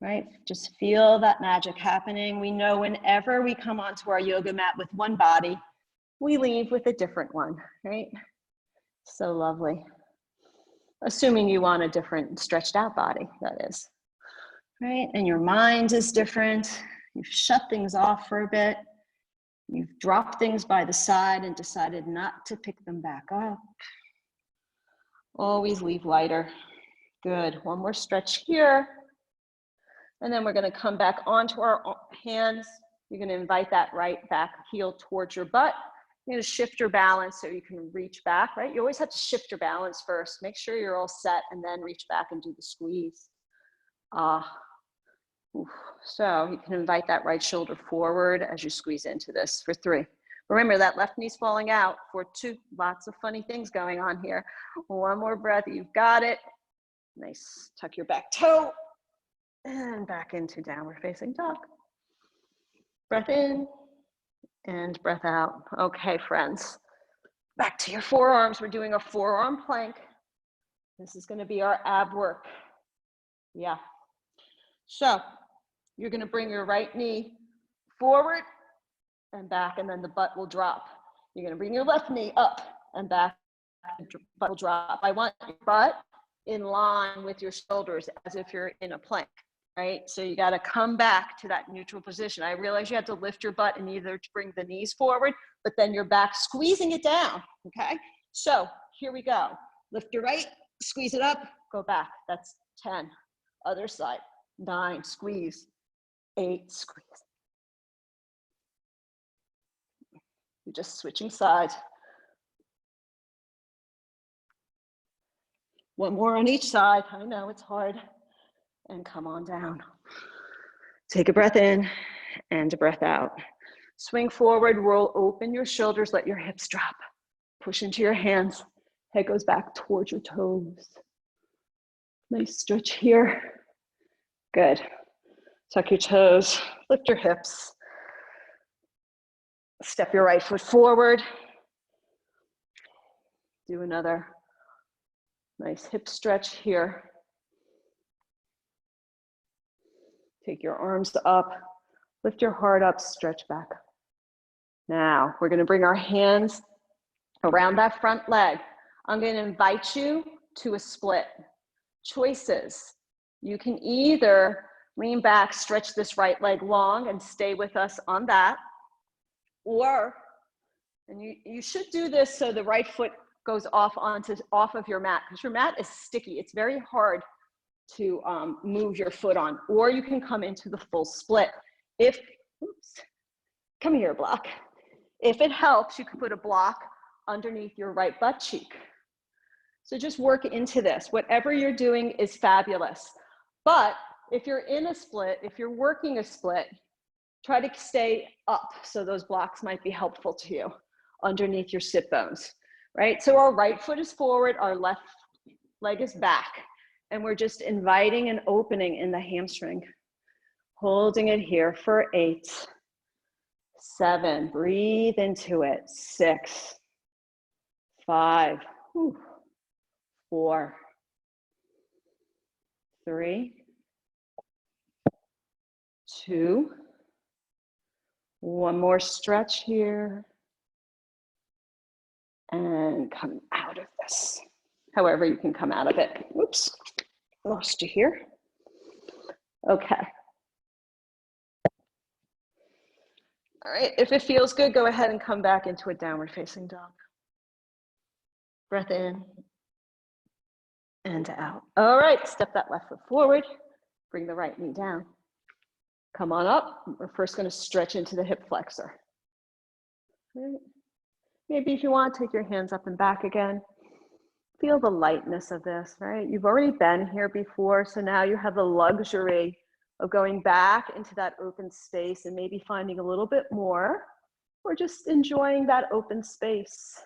right? Just feel that magic happening. We know whenever we come onto our yoga mat with one body, we leave with a different one, right? So lovely. Assuming you want a different stretched out body, that is, right? And your mind is different. You've shut things off for a bit. You've dropped things by the side and decided not to pick them back up. Always leave lighter. Good. One more stretch here. And then we're going to come back onto our hands. You're going to invite that right back heel towards your butt. You're going to shift your balance so you can reach back, right? You always have to shift your balance first. Make sure you're all set and then reach back and do the squeeze. So you can invite that right shoulder forward as you squeeze into this for 3. Remember that left knee's falling out for 2. Lots of funny things going on here. One more breath, you've got it. Nice, tuck your back toe and back into downward facing dog. Breath in and breath out. Okay, friends, back to your forearms. We're doing a forearm plank. This is gonna be our ab work. Yeah. So you're gonna bring your right knee forward and back, and then the butt will drop. You're gonna bring your left knee up and back, and butt will drop. I want your butt in line with your shoulders as if you're in a plank, right? So you gotta come back to that neutral position. I realize you have to lift your butt and either bring the knees forward, but then you're back squeezing it down, okay? So here we go. Lift your right, squeeze it up, go back. That's 10. Other side, 9, squeeze, 8, squeeze. You're just switching sides. One more on each side. I know it's hard. And come on down. Take a breath in and a breath out. Swing forward, roll open your shoulders, let your hips drop. Push into your hands. Head goes back towards your toes. Nice stretch here. Good. Tuck your toes, lift your hips. Step your right foot forward. Do another nice hip stretch here. Take your arms up, lift your heart up, stretch back. Now, we're gonna bring our hands around that front leg. I'm gonna invite you to a split. Choices. You can either lean back, stretch this right leg long and stay with us on that, or, and you should do this so the right foot goes off of your mat, because your mat is sticky. It's very hard to move your foot on, or you can come into the full split. Come here, block. If it helps, you can put a block underneath your right butt cheek. So just work into this. Whatever you're doing is fabulous. But if you're in a split, if you're working a split, try to stay up so those blocks might be helpful to you underneath your sit bones, right? So our right foot is forward, our left leg is back, and we're just inviting an opening in the hamstring. Holding it here for 8, 7, breathe into it, 6, 5, 4, 3, 2, one more stretch here, and come out of this. However you can come out of it. Oops, lost you here. Okay. All right, if it feels good, go ahead and come back into a downward facing dog. Breath in and out. All right, step that left foot forward. Bring the right knee down. Come on up. We're first going to stretch into the hip flexor. Right. Maybe if you want, take your hands up and back again. Feel the lightness of this, right? You've already been here before, so now you have the luxury of going back into that open space and maybe finding a little bit more, or just enjoying that open space.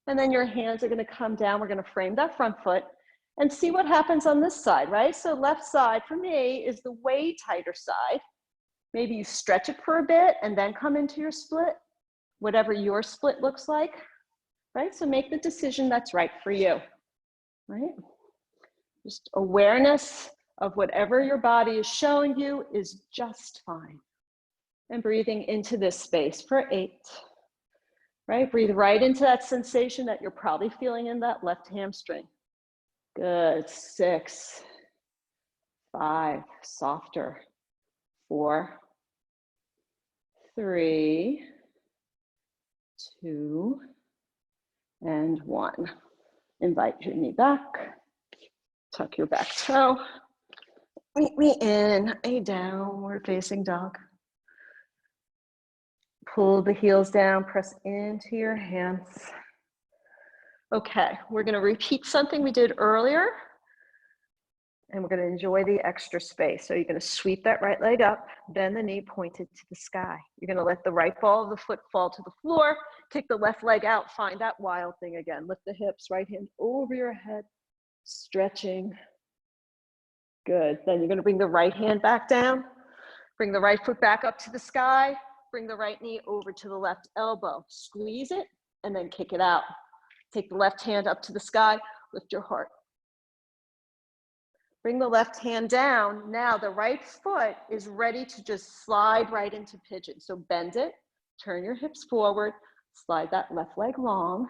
And then your hands are going to come down. We're going to frame that front foot and see what happens on this side, right? So left side for me is the way tighter side. Maybe you stretch it for a bit and then come into your split, whatever your split looks like, right? So make the decision that's right for you, right? Just awareness of whatever your body is showing you is just fine. And breathing into this space for 8, right? Breathe right into that sensation that you're probably feeling in that left hamstring. Good, 6, 5, softer, 4, 3, 2, and 1. Invite your knee back. Tuck your back toe. Meet me in a downward facing dog. Pull the heels down, press into your hands. Okay, we're going to repeat something we did earlier, and we're going to enjoy the extra space. So you're going to sweep that right leg up, bend the knee pointed to the sky. You're going to let the right ball of the foot fall to the floor, kick the left leg out, find that wild thing again. Lift the hips, right hand over your head, stretching. Good. Then you're going to bring the right hand back down, bring the right foot back up to the sky, bring the right knee over to the left elbow, squeeze it, and then kick it out. Take the left hand up to the sky, lift your heart. Bring the left hand down. Now the right foot is ready to just slide right into pigeon. So bend it, turn your hips forward, slide that left leg long.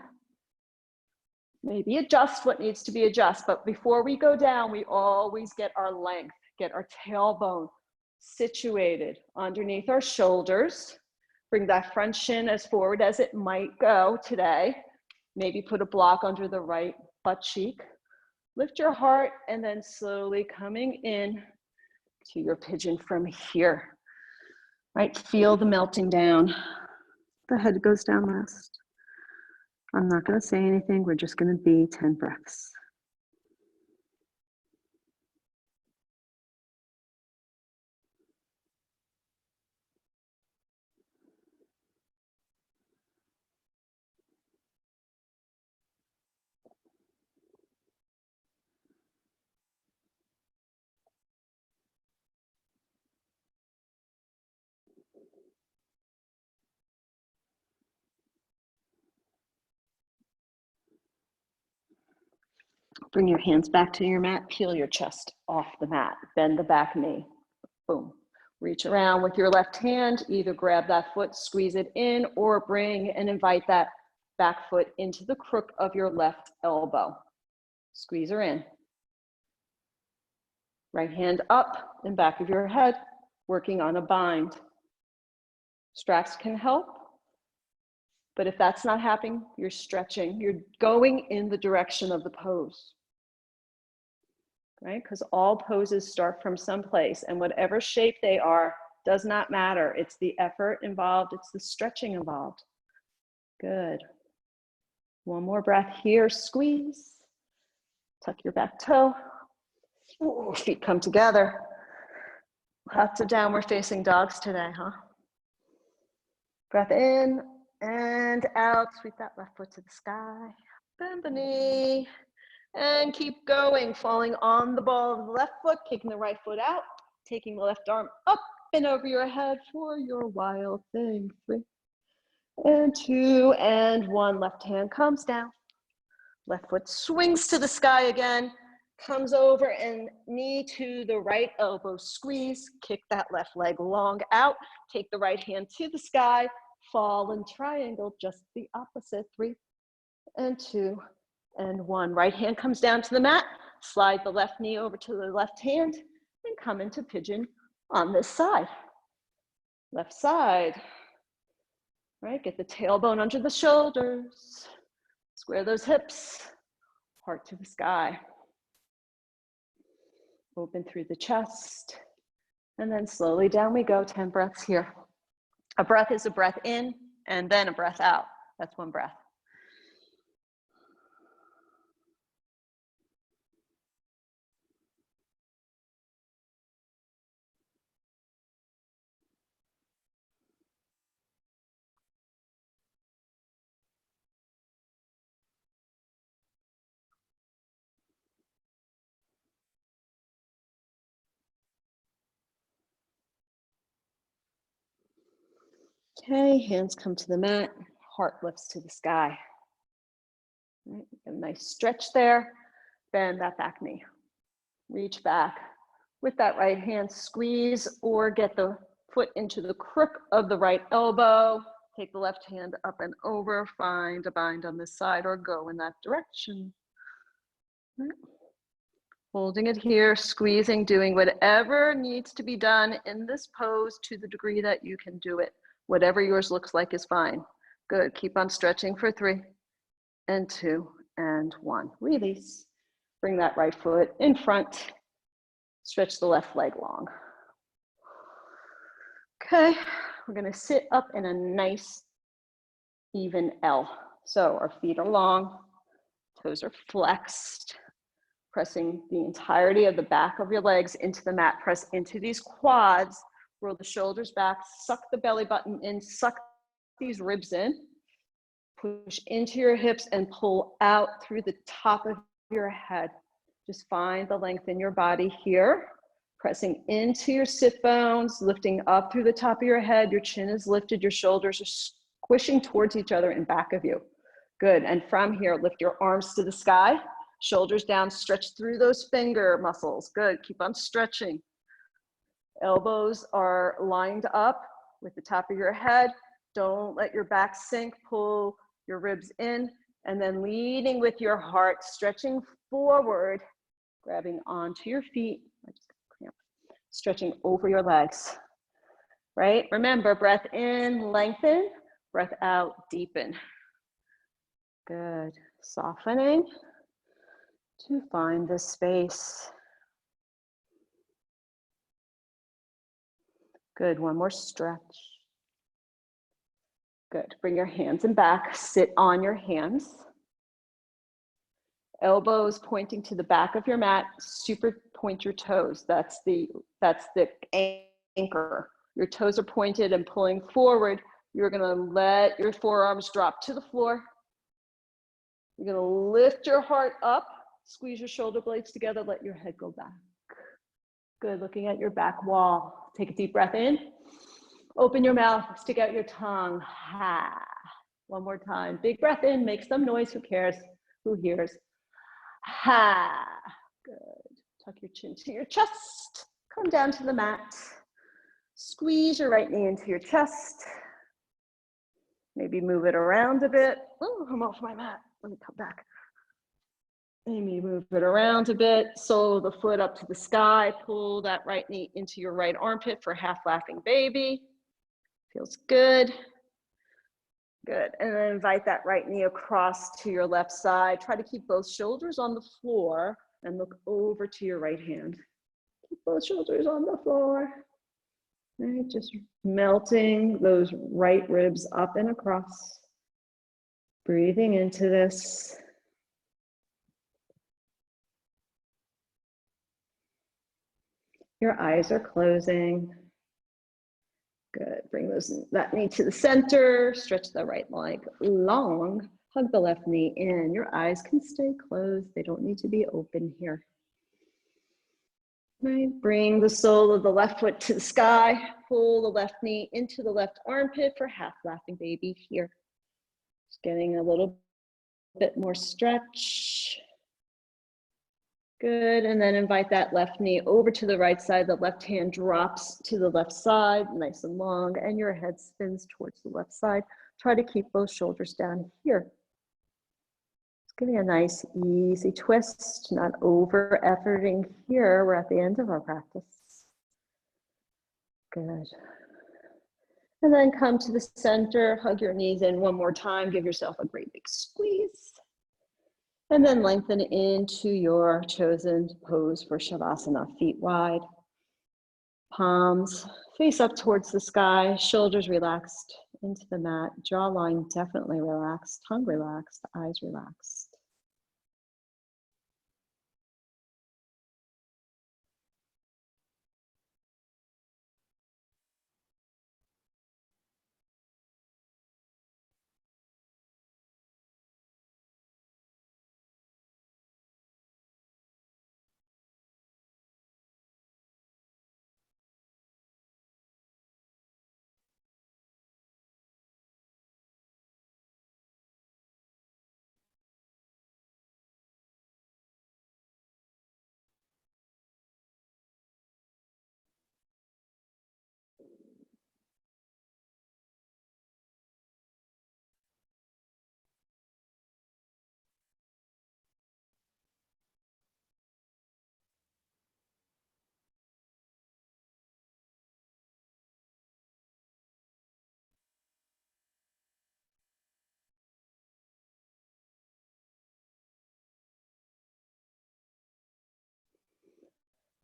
Maybe adjust what needs to be adjusted, but before we go down, we always get our length, get our tailbone situated underneath our shoulders. Bring that front shin as forward as it might go today. Maybe put a block under the right butt cheek. Lift your heart and then slowly coming in to your pigeon from here. Right, feel the melting down. The head goes down last. I'm not going to say anything. We're just going to be 10 breaths. Bring your hands back to your mat, peel your chest off the mat, bend the back knee, boom. Reach around with your left hand, either grab that foot, squeeze it in, or bring and invite that back foot into the crook of your left elbow. Squeeze her in. Right hand up and back of your head, working on a bind. Straps can help, but if that's not happening, you're stretching. You're going in the direction of the pose. Right? Because all poses start from someplace, and whatever shape they are does not matter. It's the effort involved, it's the stretching involved. Good. One more breath here, squeeze. Tuck your back toe. Ooh, feet come together. Lots of downward facing dogs today, huh? Breath in and out. Sweep that left foot to the sky. Bend the knee. And keep going, falling on the ball of the left foot, kicking the right foot out, taking the left arm up and over your head for your wild thing. 3 and 2 and 1. Left hand comes down. Left foot swings to the sky again, comes over and knee to the right elbow, squeeze, kick that left leg long out, take the right hand to the sky, fall and triangle, just the opposite. 3 and 2 and 1. Right hand comes down to the mat, slide the left knee over to the left hand, and come into pigeon on this side. Left side, right? Get the tailbone under the shoulders, square those hips, heart to the sky. Open through the chest. And then slowly down we go, 10 breaths here. A breath is a breath in and then a breath out. That's one breath. Okay, hands come to the mat, heart lifts to the sky. Right, a nice stretch there. Bend that back knee. Reach back. With that right hand, squeeze or get the foot into the crook of the right elbow. Take the left hand up and over. Find a bind on this side or go in that direction. Right. Holding it here, squeezing, doing whatever needs to be done in this pose to the degree that you can do it. Whatever yours looks like is fine. Good, keep on stretching for 3 and 2 and 1. Release. Bring that right foot in front. Stretch the left leg long. Okay, we're gonna sit up in a nice even L. So our feet are long, toes are flexed, pressing the entirety of the back of your legs into the mat. Press into these quads, roll the shoulders back, suck the belly button in, suck these ribs in, push into your hips and pull out through the top of your head. Just find the length in your body here. Pressing into your sit bones, lifting up through the top of your head. Your chin is lifted, your shoulders are squishing towards each other in back of you. Good, and from here, lift your arms to the sky, shoulders down, stretch through those finger muscles. Good, keep on stretching. Elbows are lined up with the top of your head. Don't let your back sink, pull your ribs in, and then leading with your heart, stretching forward, grabbing onto your feet. Stretching over your legs, right? Remember, breath in, lengthen, breath out, deepen. Good, softening to find the space. Good, one more stretch. Good, bring your hands in back, sit on your hands. Elbows pointing to the back of your mat, super point your toes. That's the anchor. Your toes are pointed and pulling forward. You're gonna let your forearms drop to the floor. You're gonna lift your heart up, squeeze your shoulder blades together, let your head go back. Good, looking at your back wall. Take a deep breath in. Open your mouth, stick out your tongue. Ha. One more time. Big breath in, make some noise, who cares? Who hears? Ha. Good. Tuck your chin to your chest. Come down to the mat. Squeeze your right knee into your chest. Maybe move it around a bit. Oh, I'm off my mat. Let me come back. Maybe move it around a bit. Sole the foot up to the sky. Pull that right knee into your right armpit for half laughing baby. Feels good. Good, and then invite that right knee across to your left side. Try to keep both shoulders on the floor and look over to your right hand. Keep both shoulders on the floor. Right, just melting those right ribs up and across. Breathing into this. Your eyes are closing. Good, bring that knee to the center, stretch the right leg long, hug the left knee in. Your eyes can stay closed, they don't need to be open here. Right, bring the sole of the left foot to the sky, pull the left knee into the left armpit for half laughing baby here. Just getting a little bit more stretch. Good, and then invite that left knee over to the right side. The left hand drops to the left side, nice and long, and your head spins towards the left side. Try to keep both shoulders down here. Just giving a nice, easy twist, not over-efforting here. We're at the end of our practice. Good. And then come to the center, hug your knees in one more time. Give yourself a great big squeeze. And then lengthen into your chosen pose for Shavasana, feet wide. Palms face up towards the sky, shoulders relaxed into the mat, jawline definitely relaxed, tongue relaxed, eyes relaxed.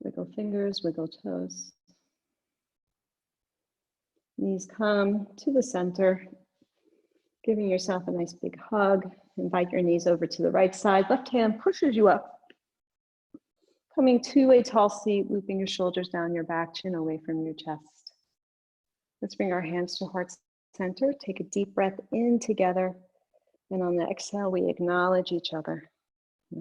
Wiggle fingers, wiggle toes. Knees come to the center, giving yourself a nice big hug. Invite your knees over to the right side. Left hand pushes you up. Coming to a tall seat, looping your shoulders down your back, chin away from your chest. Let's bring our hands to heart center. Take a deep breath in together. And on the exhale, we acknowledge each other.